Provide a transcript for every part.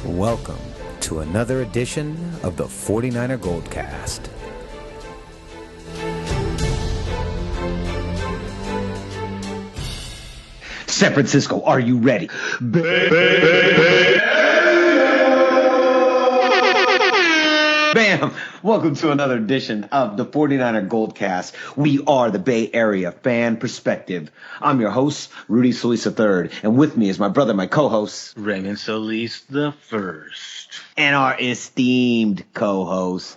Welcome to another edition of the 49er Goldcast. San Francisco, are you ready? Bam! Welcome to another edition of the 49er Goldcast. We are the Bay Area fan perspective. I'm your host, Rudy Solis III, and with me is my brother, my co-host, Raymond Solis the First, and our esteemed co-host,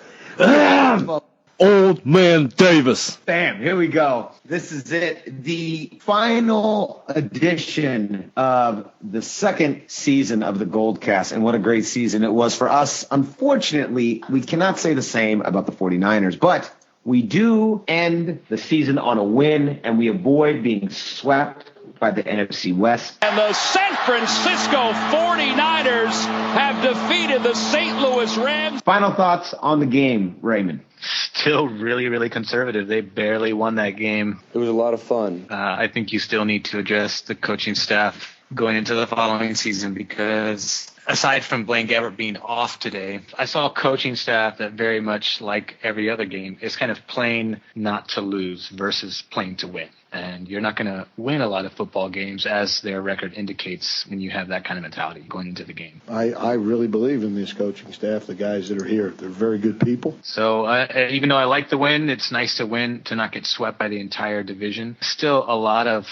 Old Man Davis. Bam, here we go. This is it. The final edition of the second season of the Goldcast. And what a great season it was for us. Unfortunately, we cannot say the same about the 49ers, but we do end the season on a win, and we avoid being swept by the NFC West. And the San Francisco 49ers have defeated the St. Louis Rams. Final thoughts on the game, Raymond. Still really conservative. They barely won that game. It was a lot of fun. I think you still need to address the coaching staff going into the following season because aside from Blaine Gabbert being off today, I saw a coaching staff that very much like every other game is kind of playing not to lose versus playing to win. And you're not going to win a lot of football games, as their record indicates, when you have that kind of mentality going into the game. I really believe in this coaching staff, the guys that are here. They're very good people. So even though I like the win, it's nice to win, to not get swept by the entire division. Still a lot of,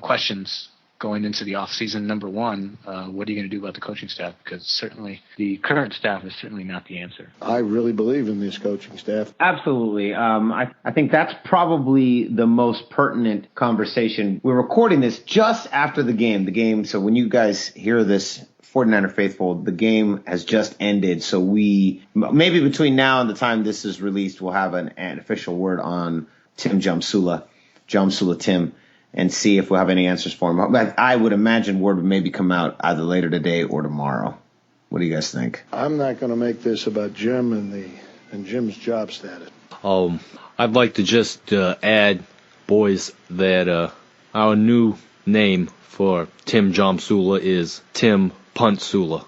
questions going into the offseason. Number one, what are you going to do about the coaching staff? Because certainly the current staff is certainly not the answer. I really believe in this coaching staff. Absolutely. I think that's probably the most pertinent conversation. We're recording this just after the game. So when you guys hear this, 49er faithful, the game has just ended. So maybe between now and the time this is released, we'll have an official word on Tim Jamsula Tim, and see if we'll have any answers for him. But I would imagine word would maybe come out either later today or tomorrow. What do you guys think? I'm not going to make this about Jim and Jim's job status. I'd like to just add, boys, that our new name for Tim Jamsula is Tim Puntsula.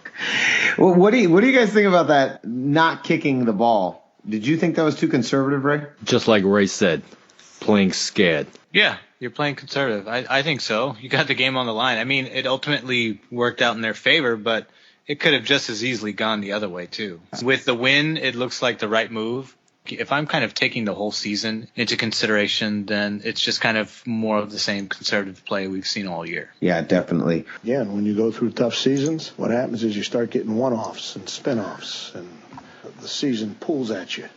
Well, what do you guys think about that not kicking the ball? Did you think that was too conservative, Ray? Just like Ray said, playing scared. Yeah, you're playing conservative. I think so. You got the game on the line. I mean, it ultimately worked out in their favor, but it could have just as easily gone the other way, too. With the win, it looks like the right move. If I'm kind of taking the whole season into consideration, then it's just kind of more of the same conservative play we've seen all year. Yeah, definitely. Yeah, and when you go through tough seasons, what happens is you start getting one-offs and spin-offs, and the season pulls at you.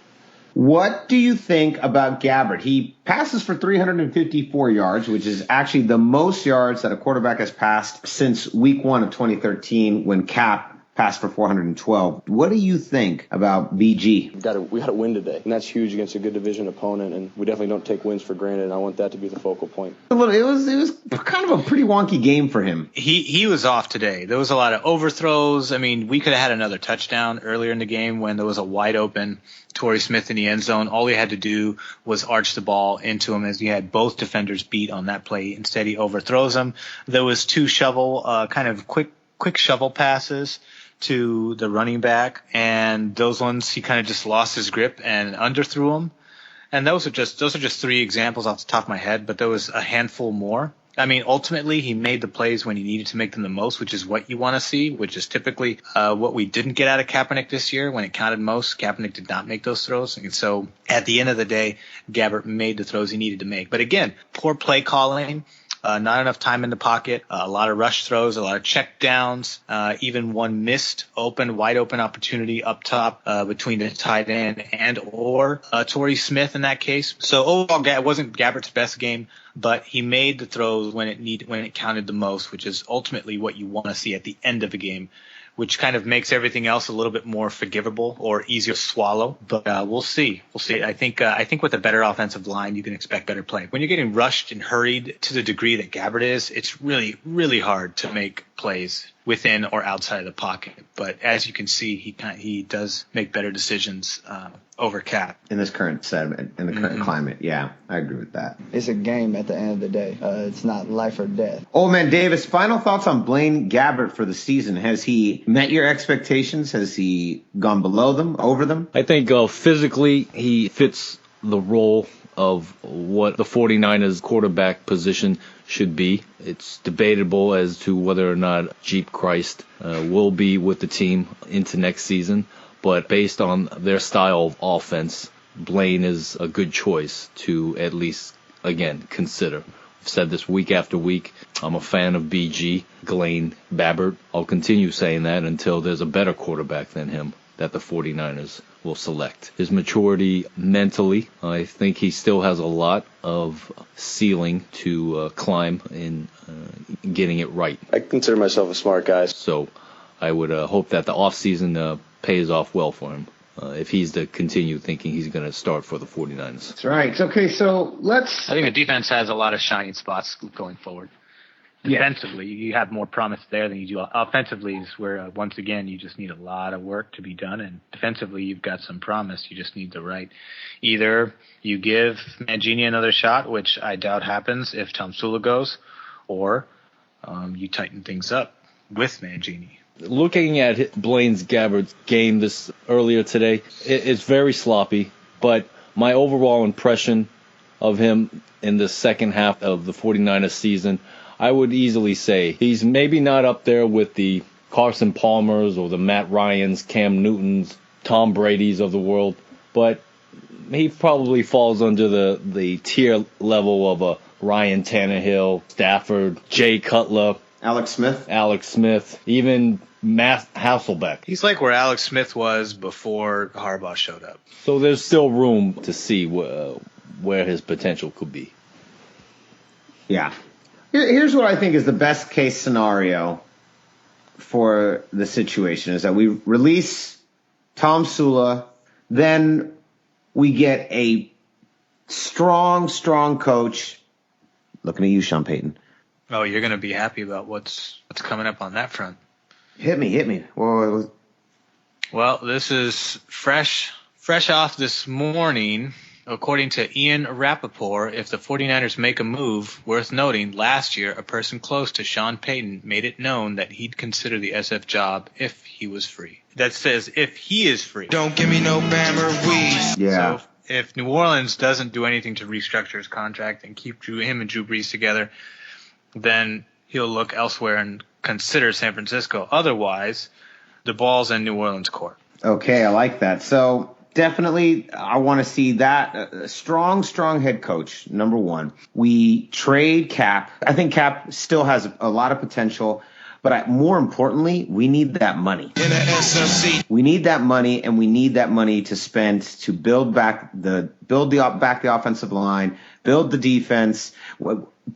What do you think about Gabbert? He passes for 354 yards, which is actually the most yards that a quarterback has passed since week 1 of 2013 when Cap passed for 412. What do you think about BG? We got to win today, and that's huge against a good division opponent, and we definitely don't take wins for granted, and I want that to be the focal point. It was kind of a pretty wonky game for him. He was off today. There was a lot of overthrows. I mean, we could have had another touchdown earlier in the game when there was a wide open Torrey Smith in the end zone. All he had to do was arch the ball into him as he had both defenders beat on that play. Instead, he overthrows him. There was two kind of quick shovel passes to the running back, and those ones he kind of just lost his grip and underthrew them. And those are just three examples off the top of my head, but there was a handful more. I mean, ultimately, he made the plays when he needed to make them the most, which is what you want to see, which is typically what we didn't get out of Kaepernick this year. When it counted most, Kaepernick did not make those throws. And so at the end of the day, Gabbert made the throws he needed to make. But again, poor play calling. Not enough time in the pocket, a lot of rush throws, a lot of check downs, even one missed wide open opportunity up top between the tight end and or Torrey Smith in that case. So overall, it wasn't Gabbert's best game, but he made the throws when it counted the most, which is ultimately what you want to see at the end of a game, which kind of makes everything else a little bit more forgivable or easier to swallow. But we'll see. I think with a better offensive line, you can expect better play. When you're getting rushed and hurried to the degree that Gabbert is, it's really, really hard to make plays within or outside of the pocket. But as you can see, he does make better decisions over Cap in this current segment, in the current climate. Yeah, I agree with that. It's a game at the end of the day. It's not life or death. Old Man Davis, final thoughts on Blaine Gabbert for the season. Has he met your expectations? Has he gone below them, over them? I think physically he fits the role of what the 49ers quarterback position should be. It's debatable as to whether or not Jeep Christ will be with the team into next season, but based on their style of offense, Blaine is a good choice to at least, again, consider. I've said this week after week. I'm a fan of BG, Blaine Gabbert. I'll continue saying that until there's a better quarterback than him that the 49ers will select. His maturity mentally, I think he still has a lot of ceiling to climb in getting it right. I consider myself a smart guy. So I would hope that the offseason pays off well for him if he's to continue thinking he's going to start for the 49ers. That's right. Okay, so I think the defense has a lot of shining spots going forward. Defensively, you have more promise there than you do. Offensively is where, once again, you just need a lot of work to be done. And defensively, you've got some promise. You just need the right. Either you give Mangini another shot, which I doubt happens if Tomsula goes, or you tighten things up with Mangini. Looking at Blaine Gabbert's game this earlier today, it's very sloppy. But my overall impression of him in the second half of the 49ers season, I would easily say he's maybe not up there with the Carson Palmers or the Matt Ryans, Cam Newtons, Tom Brady's of the world, but he probably falls under the tier level of a Ryan Tannehill, Stafford, Jay Cutler, Alex Smith, even Matt Hasselbeck. He's like where Alex Smith was before Harbaugh showed up. So there's still room to see where his potential could be. Yeah. Here's what I think is the best case scenario for the situation is that we release Tom Sula, then we get a strong coach. Looking at you, Sean Payton. Oh, you're going to be happy about what's coming up on that front. Hit me. Whoa. Well, this is fresh off this morning. According to Ian Rappaport, if the 49ers make a move, worth noting, last year a person close to Sean Payton made it known that he'd consider the SF job if he was free. That says if he is free. Don't give me no Bammer weed. Yeah. So if New Orleans doesn't do anything to restructure his contract and keep him and Drew Brees together, then he'll look elsewhere and consider San Francisco. Otherwise, the ball's in New Orleans' court. Okay, I like that. So definitely, I want to see that. A strong head coach, number one. We trade Cap. I think Cap still has a lot of potential, but more importantly, we need that money. We need that money, and we need that money to spend to build back the offensive line, build the defense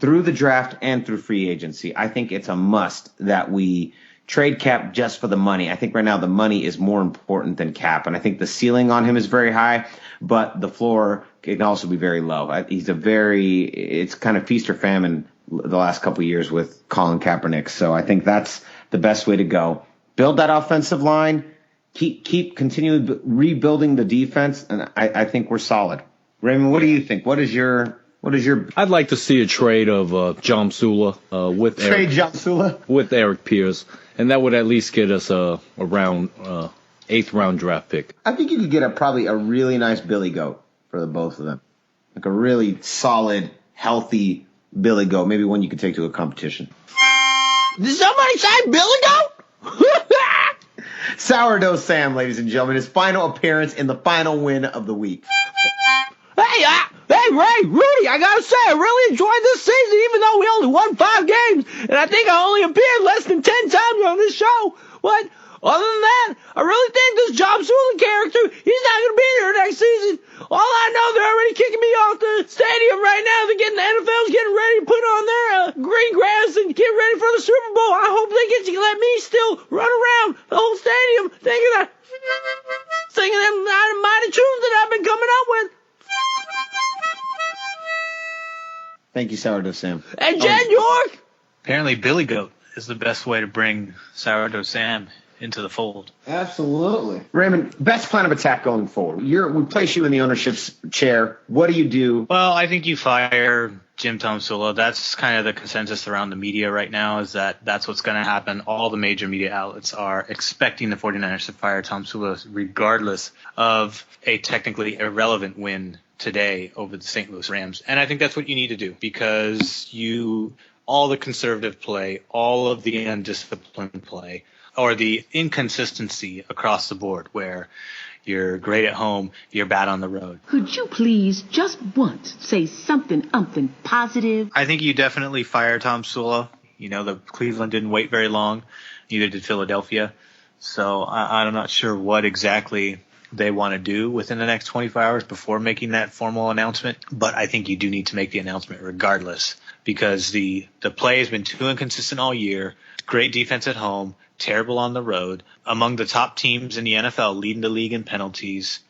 through the draft and through free agency. I think it's a must that we trade Cap just for the money. I think right now the money is more important than Cap, and I think the ceiling on him is very high, but the floor can also be very low. It's kind of feast or famine the last couple of years with Colin Kaepernick, so I think that's the best way to go. Build that offensive line, keep continuing rebuilding the defense, and I think we're solid. Raymond, what do you think? What is your? I'd like to see a trade of John Sula with Eric Pierce, and that would at least get us a round 8th round draft pick. I think you could get probably a really nice Billy Goat for the both of them, like a really solid, healthy Billy Goat, maybe one you could take to a competition. Did somebody say Billy Goat? Sourdough Sam, ladies and gentlemen, his final appearance in the final win of the week. Hey, Ray, Rudy, I gotta say, I really enjoyed this season, even though we only won 5 games, and I think I only appeared less than 10 times on this show. But other than that, I really think this Job Sula character, he's not gonna be here next season. All I know, they're already kicking me off the stadium right now. The NFL's getting ready to put on their green grass and get ready for the Super Bowl. I hope they get to let me still run around the whole stadium singing them mighty tunes that I've been coming up with. Thank you, Sourdough Sam. And Jen York. Apparently Billy Goat is the best way to bring Sourdough Sam into the fold. Absolutely. Raymond, best plan of attack going forward. We place you in the ownership's chair. What do you do? Well, I think you fire Jim Tomsula. That's kind of the consensus around the media right now, is that that's what's going to happen. All the major media outlets are expecting the 49ers to fire Tomsula regardless of a technically irrelevant win today over the St. Louis Rams. And I think that's what you need to do, because all the conservative play, all of the undisciplined play, or the inconsistency across the board, where you're great at home, you're bad on the road. Could you please just once say something positive? I think you definitely fire Tomsula. The Cleveland didn't wait very long. Neither did Philadelphia. So I'm not sure what exactly they want to do within the next 24 hours before making that formal announcement. But I think you do need to make the announcement regardless, because the play has been too inconsistent all year. Great defense at home, terrible on the road, among the top teams in the NFL, leading the league in penalties,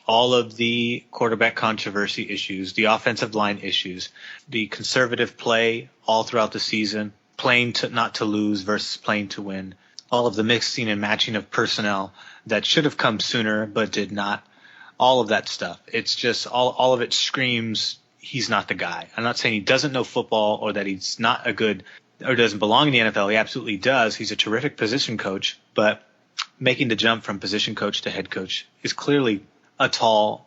all of the quarterback controversy issues, the offensive line issues, the conservative play all throughout the season, playing not to lose versus playing to win, all of the mixing and matching of personnel that should have come sooner but did not, all of that stuff. It's just all of it screams he's not the guy. I'm not saying he doesn't know football or that he's not a good or doesn't belong in the NFL. He absolutely does. He's a terrific position coach, but making the jump from position coach to head coach is clearly a tall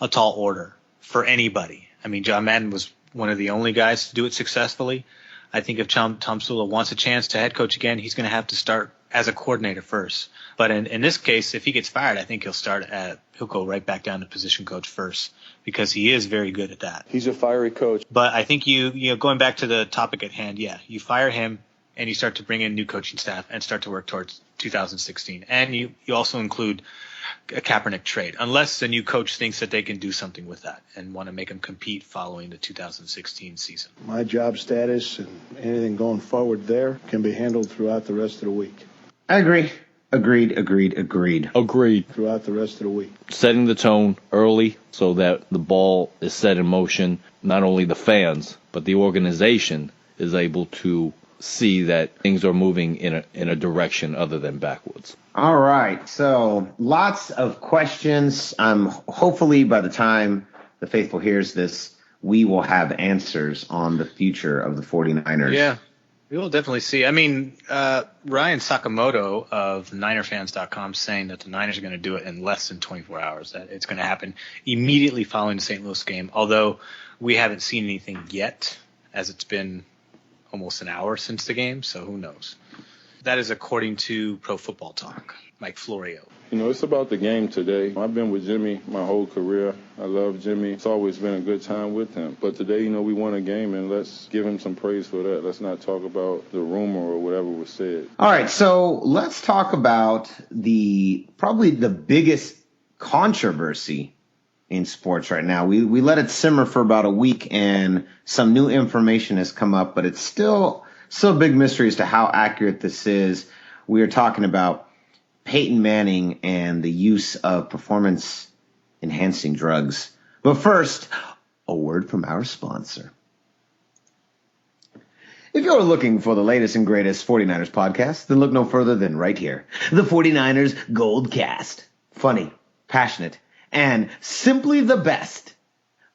order for anybody. I mean, John Madden was one of the only guys to do it successfully. I think if Tomsula wants a chance to head coach again, he's going to have to start as a coordinator first. But in this case, if he gets fired, I think he'll go right back down to position coach first, because he is very good at that. He's a fiery coach. But I think you going back to the topic at hand, you fire him and you start to bring in new coaching staff and start to work towards 2016. And you also include a Kaepernick trade, unless the new coach thinks that they can do something with that and want to make him compete following the 2016 season. My job status and anything going forward there can be handled throughout the rest of the week. I agree. Agreed. Throughout the rest of the week. Setting the tone early so that the ball is set in motion. Not only the fans, but the organization is able to see that things are moving in a direction other than backwards. All right. So lots of questions. Hopefully by the time the faithful hears this, we will have answers on the future of the 49ers. Yeah. We will definitely see. I mean, Ryan Sakamoto of NinerFans.com saying that the Niners are going to do it in less than 24 hours, that it's going to happen immediately following the St. Louis game, although we haven't seen anything yet, as it's been almost an hour since the game, so who knows. That is according to Pro Football Talk, Mike Florio. It's about the game today. I've been with Jimmy my whole career. I love Jimmy. It's always been a good time with him. But today, we won a game, and let's give him some praise for that. Let's not talk about the rumor or whatever was said. All right, so let's talk about probably the biggest controversy in sports right now. We let it simmer for about a week, and some new information has come up, but it's still a big mystery as to how accurate this is. We are talking about Payton Manning and the use of performance-enhancing drugs. But first, a word from our sponsor. If you're looking for the latest and greatest 49ers podcast, then look no further than right here. The 49ers Goldcast. Funny, passionate, and simply the best.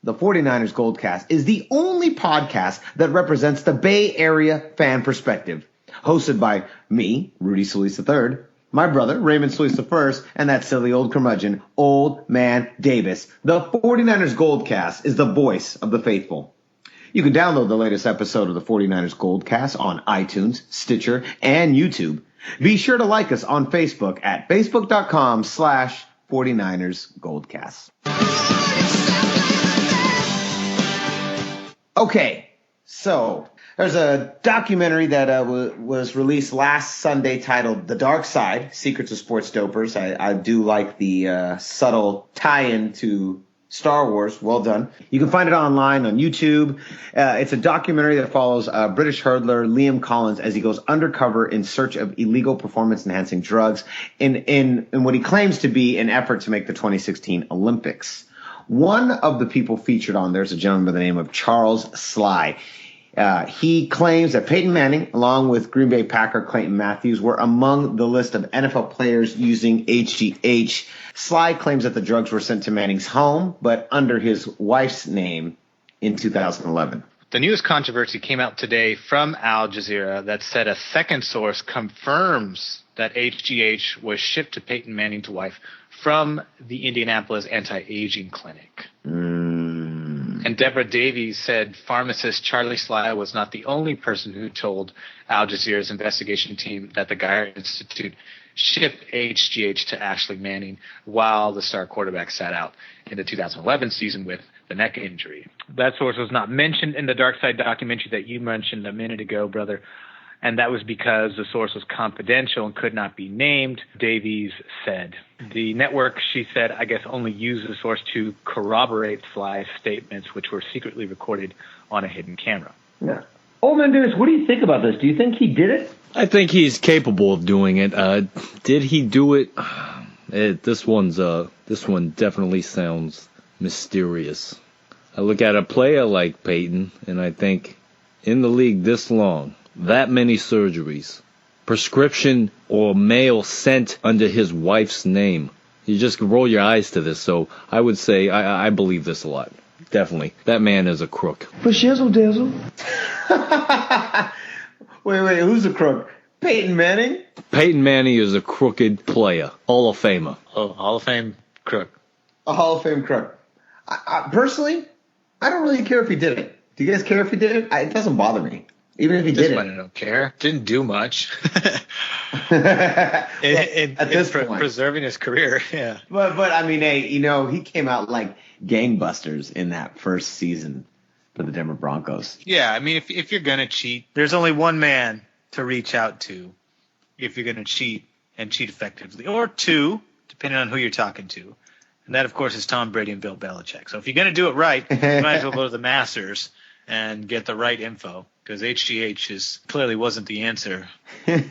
The 49ers Goldcast is the only podcast that represents the Bay Area fan perspective. Hosted by me, Rudy Solis III, my brother, Raymond Solis I, and that silly old curmudgeon, Old Man Davis. The 49ers Goldcast is the voice of the faithful. You can download the latest episode of the 49ers Goldcast on iTunes, Stitcher, and YouTube. Be sure to like us on Facebook at facebook.com/49ers Goldcast. Okay, so there's a documentary that was released last Sunday titled The Dark Side, Secrets of Sports Dopers. I do like the subtle tie-in to Star Wars. Well done. You can find it online on YouTube. It's a documentary that follows British hurdler Liam Collins as he goes undercover in search of illegal performance-enhancing drugs in what he claims to be an effort to make the 2016 Olympics. One of the people featured on there is a gentleman by the name of Charles Sly. He claims that Peyton Manning, along with Green Bay Packer Clayton Matthews, were among the list of NFL players using HGH. Sly claims that the drugs were sent to Manning's home, but under his wife's name in 2011. The newest controversy came out today from Al Jazeera that said a second source confirms that HGH was shipped to Peyton Manning's wife from the Indianapolis Anti-Aging Clinic. And Deborah Davies said pharmacist Charlie Sly was not the only person who told Al Jazeera's investigation team that the Geyer Institute shipped HGH to Ashley Manning while the star quarterback sat out in the 2011 season with the neck injury. That source was not mentioned in the Dark Side documentary that you mentioned a minute ago, brother, and that was because the source was confidential and could not be named, Davies said. The network, she said, I guess only used the source to corroborate Sly's statements, which were secretly recorded on a hidden camera. Yeah. Old Man Davis, what do you think about this? Do you think he did it? I think he's capable of doing it. Did he do it? This one definitely sounds mysterious. I look at a player like Payton, and I think in the league this long, that many surgeries, prescription or mail sent under his wife's name. You just roll your eyes to this. So I would say I believe this a lot. Definitely. That man is a crook. For shizzle dizzle. Wait, who's a crook? Peyton Manning? Peyton Manning is a crooked player. Hall of Famer. Oh, Hall of Fame crook. A Hall of Fame crook. Personally, I don't really care if he did it. Do you guys care if he did it? It doesn't bother me. Even if he did it. I don't care. Didn't do much. At this point. Preserving his career, yeah. But I mean, hey, he came out like gangbusters in that first season for the Denver Broncos. Yeah, I mean, if you're going to cheat, there's only one man to reach out to if you're going to cheat and cheat effectively. Or two, depending on who you're talking to. And that, of course, is Tom Brady and Bill Belichick. So if you're going to do it right, you might as well go to the Masters and get the right info, because HGH clearly wasn't the answer in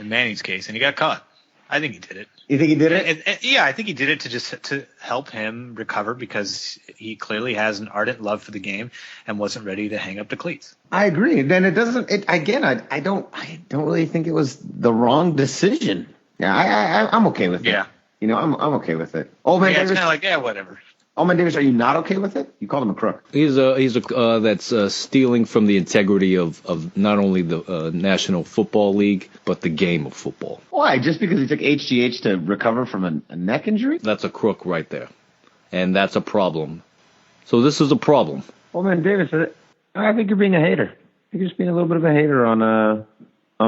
Manning's case, and he got caught. I think he did it. You think he did it? Yeah, I think he did it to help him recover, because he clearly has an ardent love for the game and wasn't ready to hang up the cleats. I agree. Then it doesn't. I don't really think it was the wrong decision. Yeah, I'm okay with it. Yeah. I'm okay with it. Old Man Davis, it's kind of like, whatever. Old Man Davis, are you not okay with it? You called him a crook. He's that's stealing from the integrity of not only the National Football League, but the game of football. Why? Just because he took HGH to recover from a neck injury? That's a crook right there. And that's a problem. So this is a problem. Old Man Davis, I think you're being a hater. I think you're just being a little bit of a hater on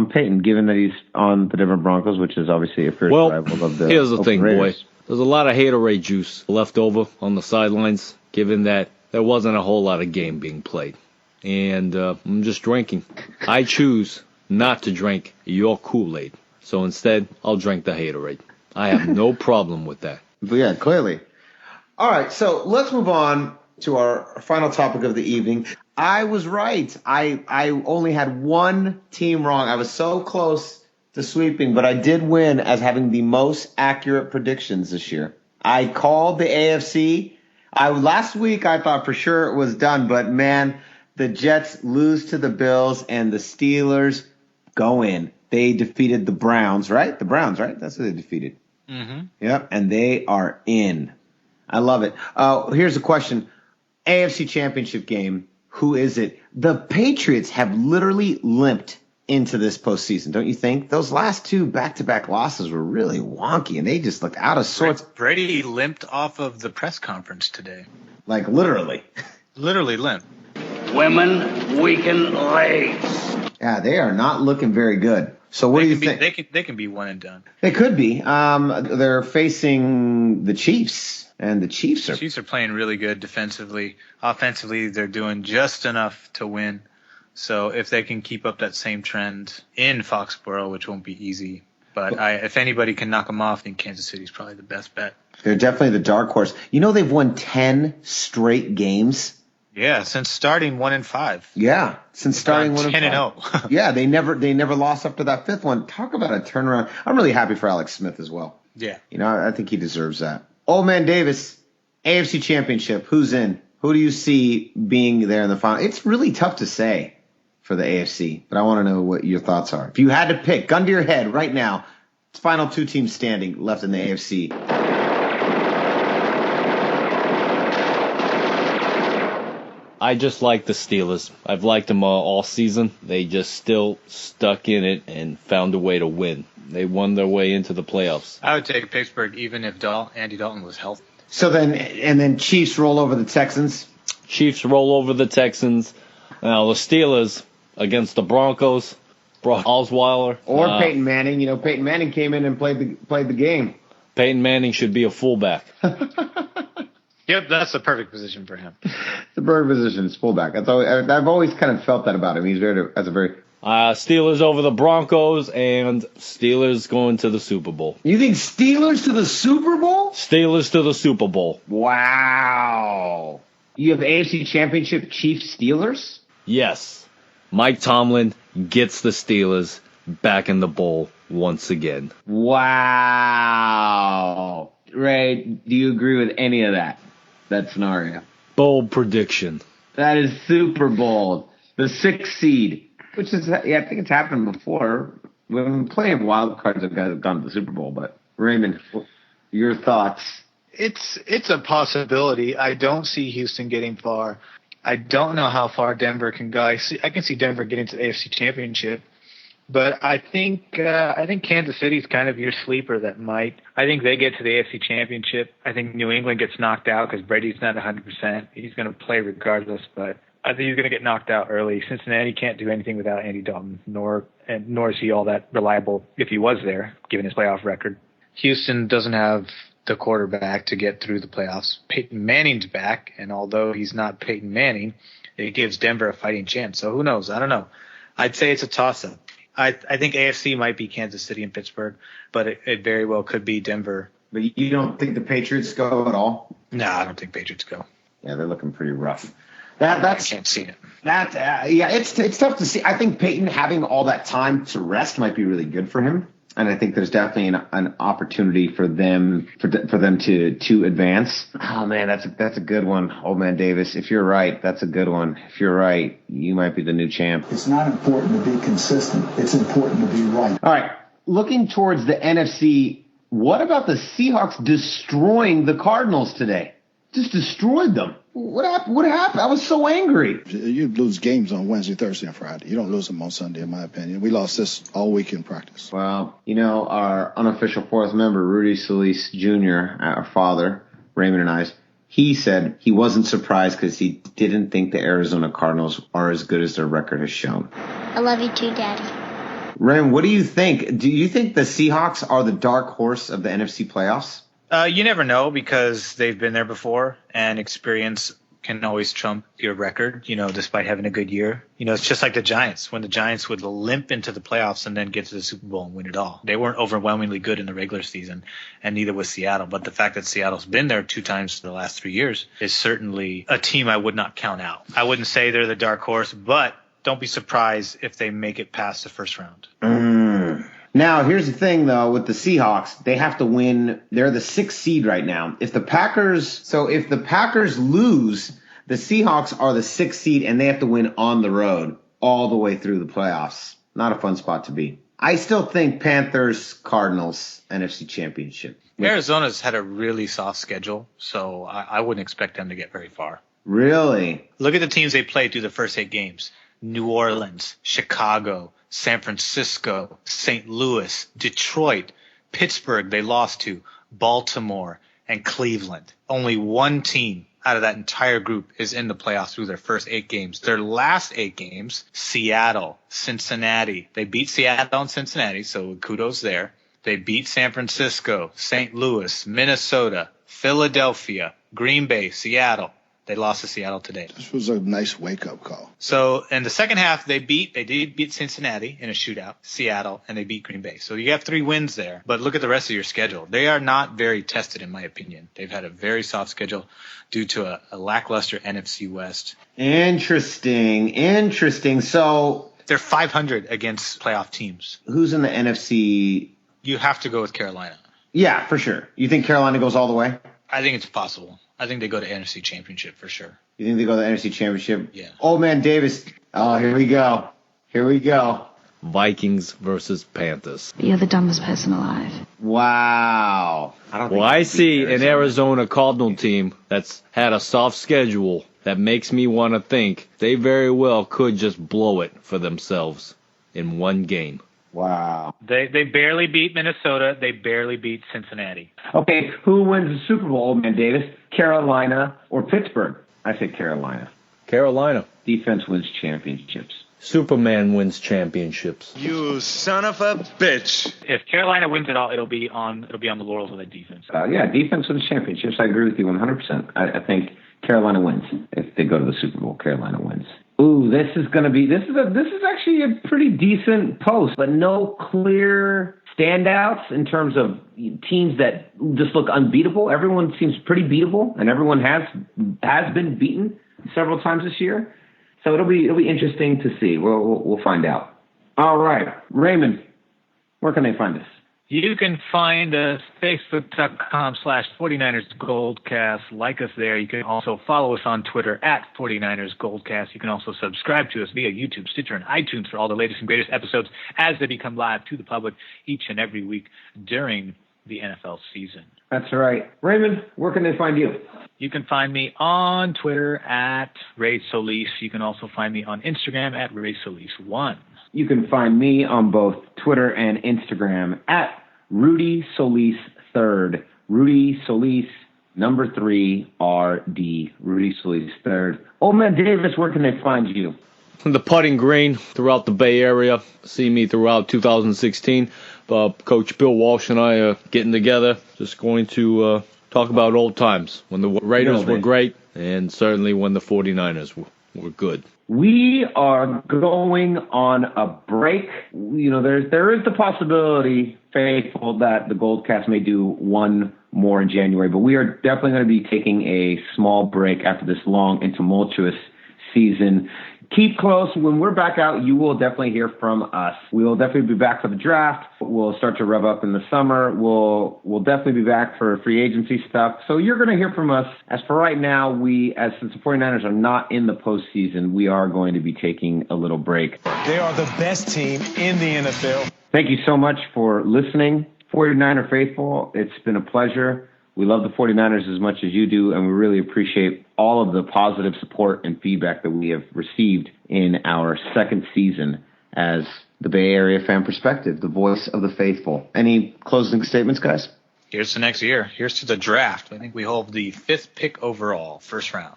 Peyton, given that he's on the Denver Broncos, which is obviously a fierce rival of the here's the thing, Raiders. boy. There's a lot of haterade juice left over on the sidelines, given that there wasn't a whole lot of game being played. And I'm just drinking. I choose not to drink your Kool-Aid. So instead, I'll drink the haterade. I have no problem with that. But yeah, clearly. All right, so let's move on to our final topic of the evening. I was right. I only had one team wrong. I was so close to sweeping, but I did win as having the most accurate predictions this year. I called the AFC. Last week I thought for sure it was done, but man, the Jets lose to the Bills and the Steelers go in. They defeated the Browns, right? The Browns, right? That's who they defeated. Mm-hmm. Yep, and they are in. I love it. Here's a question. AFC Championship game, who is it? The Patriots have literally limped into this postseason, don't you think? Those last two back-to-back losses were really wonky, and they just looked out of sorts. Brady limped off of the press conference today. Like, literally. Literally limped. Women weaken legs. Yeah, they are not looking very good. So what do you think? They can be one and done. They could be. They're facing the Chiefs, and the Chiefs are playing really good defensively. Offensively, they're doing just enough to win. So if they can keep up that same trend in Foxborough, which won't be easy, but if anybody can knock them off, then Kansas City's probably the best bet. They're definitely the dark horse. They've won 10 straight games. Yeah, since starting 1-5. Yeah, since starting 1-5. 10-0. Yeah, they never lost up to that fifth one. Talk about a turnaround. I'm really happy for Alex Smith as well. Yeah. I think he deserves that. Old Man Davis, AFC Championship, who's in? Who do you see being there in the final? It's really tough to say. for the AFC, but I want to know what your thoughts are. If you had to pick, gun to your head right now, final two teams standing left in the AFC. I just like the Steelers. I've liked them all season. They just still stuck in it and found a way to win. They won their way into the playoffs. I would take Pittsburgh even if Andy Dalton was healthy. So then Chiefs roll over the Texans. Chiefs roll over the Texans. Now the Steelers against the Broncos. Brock Osweiler. Or Peyton Manning. You know, Peyton Manning came in and played the game. Peyton Manning should be a fullback. Yep, that's the perfect position for him. The perfect position is fullback. I've always kind of felt that about him. He's Steelers over the Broncos and Steelers going to the Super Bowl. You think Steelers to the Super Bowl? Steelers to the Super Bowl. Wow. You have AFC Championship Chiefs Steelers? Yes. Mike Tomlin gets the Steelers back in the bowl once again. Wow. Ray, do you agree with any of that scenario? Bold prediction. That is super bold. The 6th seed, which is, I think it's happened before. When we play wild cards, the guys have gone to the Super Bowl. But Raymond, your thoughts? It's a possibility. I don't see Houston getting far. I don't know how far Denver can go. I can see Denver getting to the AFC Championship. But I think Kansas City's kind of your sleeper that might. I think they get to the AFC Championship. I think New England gets knocked out because Brady's not 100%. He's going to play regardless, but I think he's going to get knocked out early. Cincinnati can't do anything without Andy Dalton, nor is he all that reliable if he was there, given his playoff record. Houston doesn't have the quarterback to get through the playoffs. Peyton Manning's back, and although he's not Peyton Manning, it gives Denver a fighting chance. So who knows? I don't know. I'd say it's a toss-up. I think AFC might be Kansas City and Pittsburgh, but it very well could be Denver. But you don't think the Patriots go at all? No, I don't think Patriots go. Yeah, they're looking pretty rough. I can't see it. It's tough to see. I think Peyton having all that time to rest might be really good for him, and I think there's definitely an opportunity for them to advance. Oh man, that's a good one, Old Man Davis. If you're right, that's a good one. If you're right, you might be the new champ. It's not important to be consistent. It's important to be right. All right, looking towards the NFC, what about the Seahawks destroying the Cardinals today? Just destroyed them. What happened? I was so angry. You lose games on Wednesday, Thursday, and Friday. You don't lose them on Sunday, in my opinion. We lost this all week in practice. Well, our unofficial fourth member, Rudy Solis Jr., our father, Raymond and I, he said he wasn't surprised because he didn't think the Arizona Cardinals are as good as their record has shown. I love you too, Daddy. Raymond, what do you think? Do you think the Seahawks are the dark horse of the NFC playoffs? You never know because they've been there before, and experience can always trump your record, despite having a good year. It's just like the Giants, when the Giants would limp into the playoffs and then get to the Super Bowl and win it all. They weren't overwhelmingly good in the regular season, and neither was Seattle. But the fact that Seattle's been there 2 times in the last 3 years is certainly a team I would not count out. I wouldn't say they're the dark horse, but don't be surprised if they make it past the first round. Now, here's the thing, though, with the Seahawks. They have to win. They're the 6th seed right now. If the Packers lose, the Seahawks are the 6th seed, and they have to win on the road all the way through the playoffs. Not a fun spot to be. I still think Panthers, Cardinals, NFC Championship. Arizona's had a really soft schedule, so I wouldn't expect them to get very far. Really? Look at the teams they played through the first 8 games. New Orleans, Chicago, San Francisco, St. Louis, Detroit, Pittsburgh they lost to, Baltimore, and Cleveland. Only one team out of that entire group is in the playoffs through their first 8 games. Their last 8 games, Seattle, Cincinnati. They beat Seattle and Cincinnati, so kudos there. They beat San Francisco, St. Louis, Minnesota, Philadelphia, Green Bay, Seattle. They lost to Seattle today. This was a nice wake-up call. So in the second half, they did beat Cincinnati in a shootout, Seattle, and they beat Green Bay. So you have 3 wins there. But look at the rest of your schedule. They are not very tested, in my opinion. They've had a very soft schedule due to a lackluster NFC West. Interesting. So they're 500 against playoff teams. Who's in the NFC? You have to go with Carolina. Yeah, for sure. You think Carolina goes all the way? I think it's possible. I think they go to NFC Championship for sure. You think they go to the NFC Championship? Yeah. Old Man Davis. Oh, here we go. Here we go. Vikings versus Panthers. You're the dumbest person alive. Wow. I see an Arizona Cardinal team that's had a soft schedule that makes me want to think they very well could just blow it for themselves in one game. Wow. They barely beat Minnesota. They barely beat Cincinnati. Okay, who wins the Super Bowl, Old Man Davis? Carolina or Pittsburgh? I say Carolina. Carolina. Defense wins championships. Superman wins championships. You son of a bitch. If Carolina wins it all, it'll be on the laurels of the defense. Yeah, defense wins championships. I agree with you 100%. I think Carolina wins. If they go to the Super Bowl, Carolina wins. Ooh, this is actually a pretty decent post, but no clear standouts in terms of teams that just look unbeatable. Everyone seems pretty beatable, and everyone has been beaten several times this year. So it'll be interesting to see. We'll find out. All right, Raymond, where can they find us? You can find us facebook.com/49ersGoldcast. Like us there. You can also follow us on Twitter @49ersGoldcast. You can also subscribe to us via YouTube, Stitcher, and iTunes for all the latest and greatest episodes as they become live to the public each and every week during the NFL season. That's right. Raymond, where can they find you? You can find me on Twitter @RaySolis. You can also find me on Instagram @RaySolis1. You can find me on both Twitter and Instagram @RudySolis3rd. Rudy Solis, number 3, RD. Rudy Solis 3rd. Old Man Davis, where can they find you? The putting green throughout the Bay Area. See me throughout 2016. Coach Bill Walsh and I are getting together. Just going to talk about old times when the Raiders were great and certainly when the 49ers were good. We are going on a break. You know, there is the possibility, faithful, that the Goldcast may do one more in January, but we are definitely going to be taking a small break after this long and tumultuous season. Keep close. When we're back out, you will definitely hear from us. We will definitely be back for the draft. We'll start to rev up in the summer. We'll definitely be back for free agency stuff. So you're going to hear from us. As for right now, since the 49ers are not in the postseason, we are going to be taking a little break. They are the best team in the NFL. Thank you so much for listening. 49er faithful, it's been a pleasure. We love the 49ers as much as you do, and we really appreciate all of the positive support and feedback that we have received in our second season as the Bay Area Fan Perspective, the voice of the faithful. Any closing statements, guys? Here's to next year. Here's to the draft. I think we hold the 5th pick overall, first round.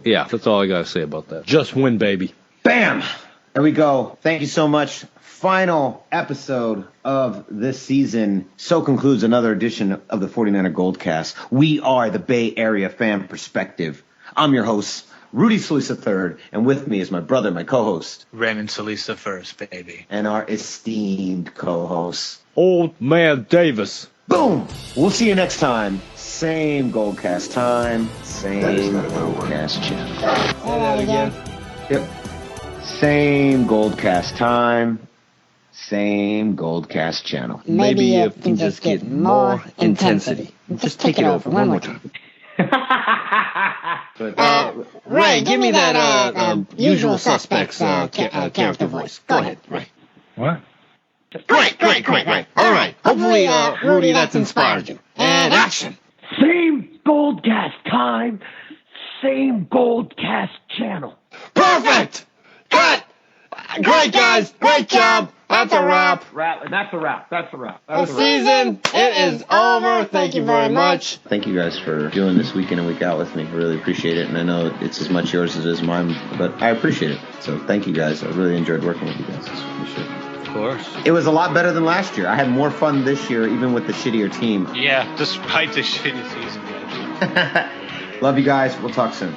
Yeah, that's all I got to say about that. Just win, baby. Bam! There we go. Thank you so much. Final episode of this season. So concludes another edition of the 49er Goldcast. We are the Bay Area Fan Perspective. I'm your host, Rudy Solis III, and with me is my brother, my co-host, Raymond Solis first, baby. And our esteemed co-host, Old Man Davis. Boom! We'll see you next time. Same Goldcast time, same Goldcast channel. Say that again. Yep. Same Goldcast time, same Goldcast channel. Maybe you can just get more intensity. Just take it over one more time. Ray, give me that Usual Suspects character voice. Go ahead, Ray. What? Great. All right. Hopefully, Rudy, that's inspired you. And action. Same Goldcast time, same Goldcast channel. Perfect. Cut. Great, guys. Great job. That's a wrap. That's a wrap. The season, it is over. Thank you very much. Thank you guys for doing this week in and week out with me. I really appreciate it. And I know it's as much yours as it is mine, but I appreciate it. So thank you guys. I really enjoyed working with you guys this year. Of course. It was a lot better than last year. I had more fun this year, even with the shittier team. Yeah, despite the shitty season. Love you guys. We'll talk soon.